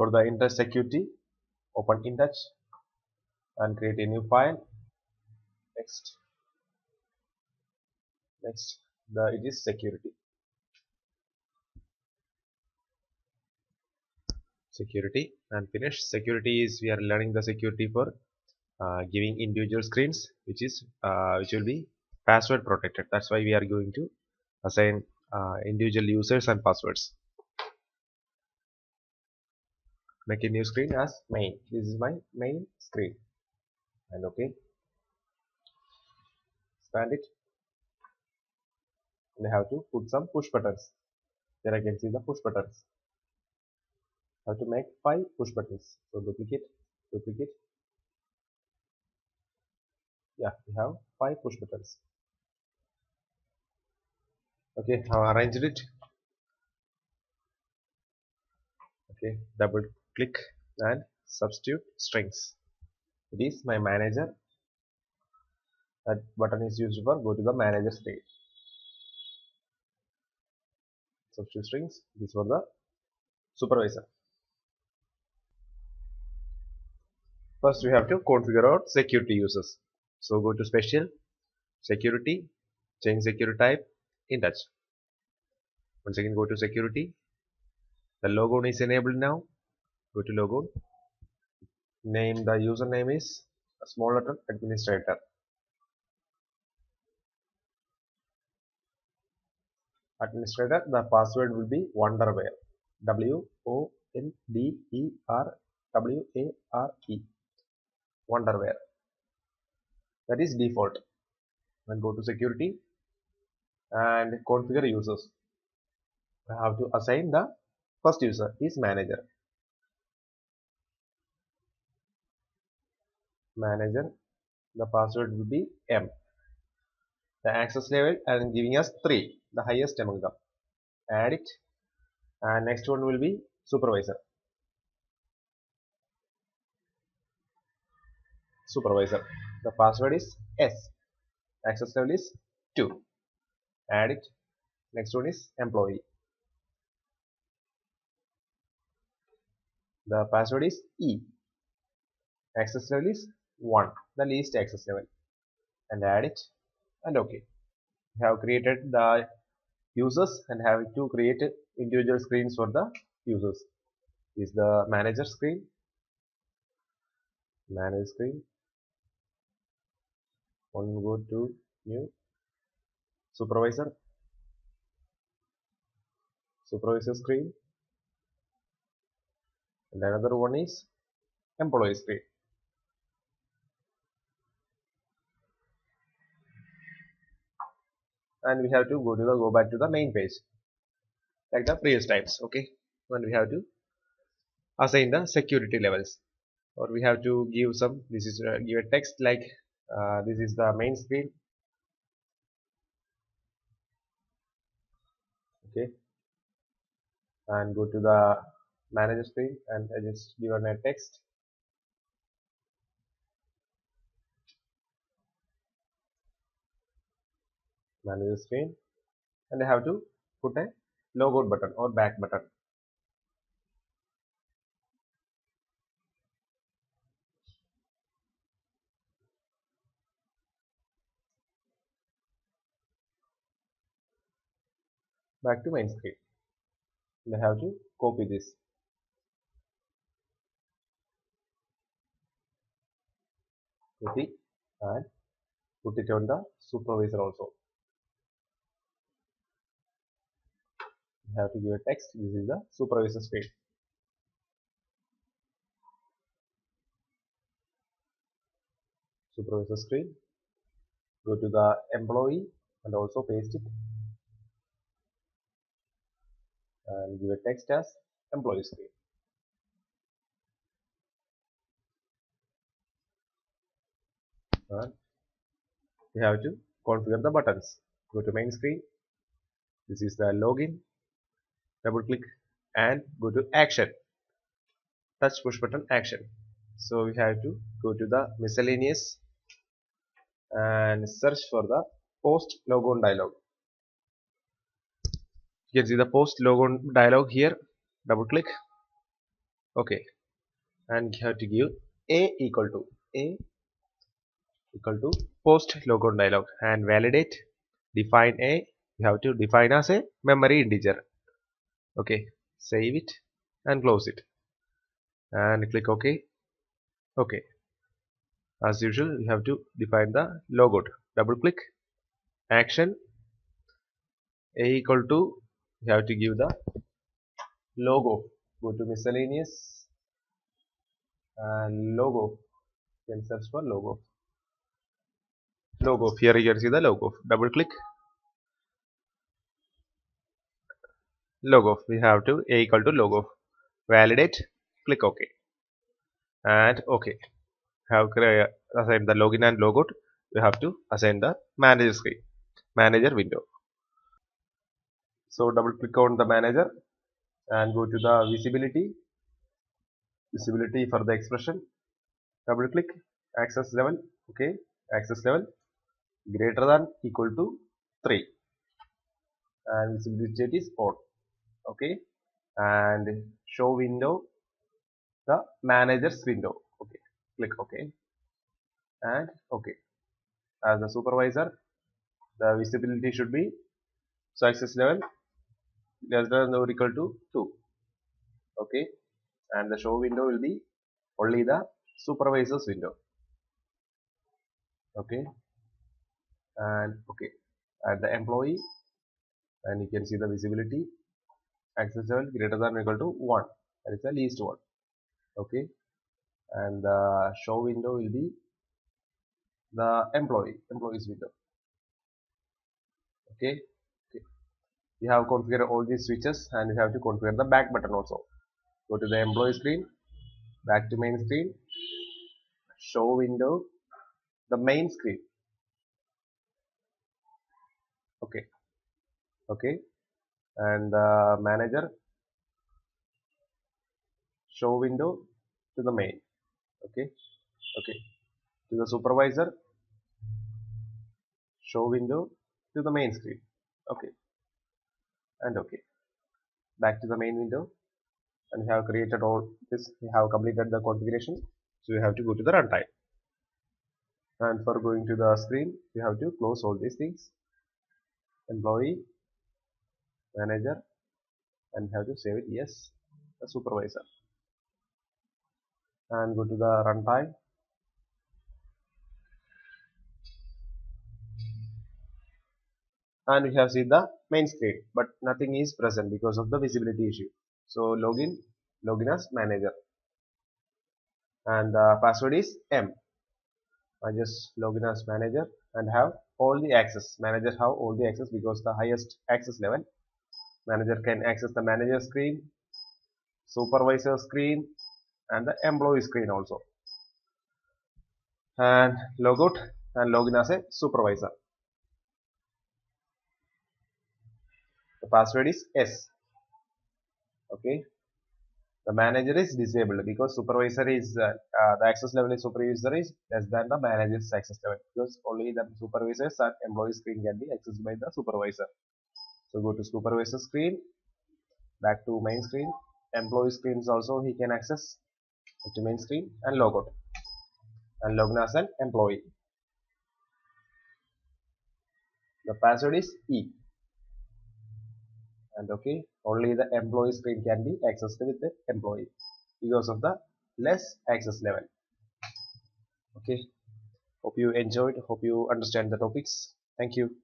For the Intouch security, open Intouch and create a new file. Next, it is security. Security and finish. Security is we are learning the security for giving individual screens, which will be password protected. That's why we are going to assign individual users and passwords. Make a new screen as main. This is my main screen, and okay, expand it. And I have to put some push buttons. There I can see the push buttons. I have to make 5 push buttons. So duplicate. Yeah, we have 5 push buttons. Okay, I have arranged it. Okay, double click and substitute strings. It is my manager. That button is used for go to the manager screen. Substitute strings. This for the supervisor. First we have to configure our security uses. So go to special, security, change security type, Intouch. Once again go to security. The logon is enabled now. Go to logon. Name, the username is a small letter administrator. Administrator, the password will be Wonderware. WONDERWARE. Wonderware. That is default. Then go to security and configure users. I have to assign the first user is manager. Manager, the password will be M. The access level I am giving us 3, the highest among them. Add it, and next one will be supervisor. Supervisor, the password is S. Access level is 2. Add it. Next one is employee. The password is E. Access level is 1, the least access level. And add it, and okay. We have created the users and have to create individual screens for the users. This is the manager screen. Manager screen. One go to new supervisor. Supervisor screen. And another one is employee screen. And we have to go back to the main page like the previous types. Okay, and we have to assign the security levels, or we have to give some give a text like this is the main screen. Okay, and go to the manager screen and I just give a text. Manager screen, and I have to put a logout button or back button. Back to main screen. And I have to copy this. Copy and put it on the supervisor also. I have to give a text. This is the supervisor screen. Supervisor screen. Go to the employee and also paste it and give a text as employee screen. And we have to configure the buttons. Go to main screen. This is the login. Double click and go to action. Touch push button action. So we have to go to the miscellaneous and search for the post logon dialog. You can see the post logon dialog here. Double click Okay, and you have to give a equal to post logon dialog and validate define a, you have to define as a memory integer. Okay, save it and close it and click OK. Okay, as usual you have to define the logo. Double click action a equal to, you have to give the logo. Go to miscellaneous and logo, you can search for logo. Here you can see the logo. Double click logo, we have to a equal to logo, validate, click OK and OK. Have assigned the login and logout. We have to assign the manager screen, manager window. So double click on the manager and go to the visibility for the expression. Double click access level. Okay, access level greater than equal to 3 and visibility state is on. Okay, and show window the manager's window. Okay, click OK and OK. As the supervisor, the visibility should be so access level less than or equal to 2. Okay, and the show window will be only the supervisor's window. Okay, and okay, at the employee, and you can see the visibility access level greater than or equal to 1, that is the least one. Okay, and the show window will be the employee's window. Okay, okay, you have configured all these switches and you have to configure the back button also. Go to the employee screen, back to main screen, show window, the main screen. Okay, okay, and the manager, show window to the main. Okay, okay, to the supervisor, show window to the main screen. Okay, and okay, back to the main window, and we have created all this, we have completed the configuration. So we have to go to the runtime, and for going to the screen we have to close all these things, employee, manager, and have to save it yes, the supervisor, and go to the runtime. And we have seen the main screen, but nothing is present because of the visibility issue. So login as manager, and the password is M. I just login as manager and have all the access. Manager have all the access because the highest access level. Manager can access the manager screen, supervisor screen, and the employee screen also. And logout and login as a supervisor. The password is S. Okay. The manager is disabled because supervisor is the access level is supervisor is less than the manager's access level, because only the supervisors and employee screen can be accessed by the supervisor. So go to supervisor screen, back to main screen, employee screens also he can access to main screen, and logout and login as an employee. The password is E, and okay, only the employee screen can be accessed with the employee because of the less access level. Okay, hope you enjoyed, hope you understand the topics. Thank you.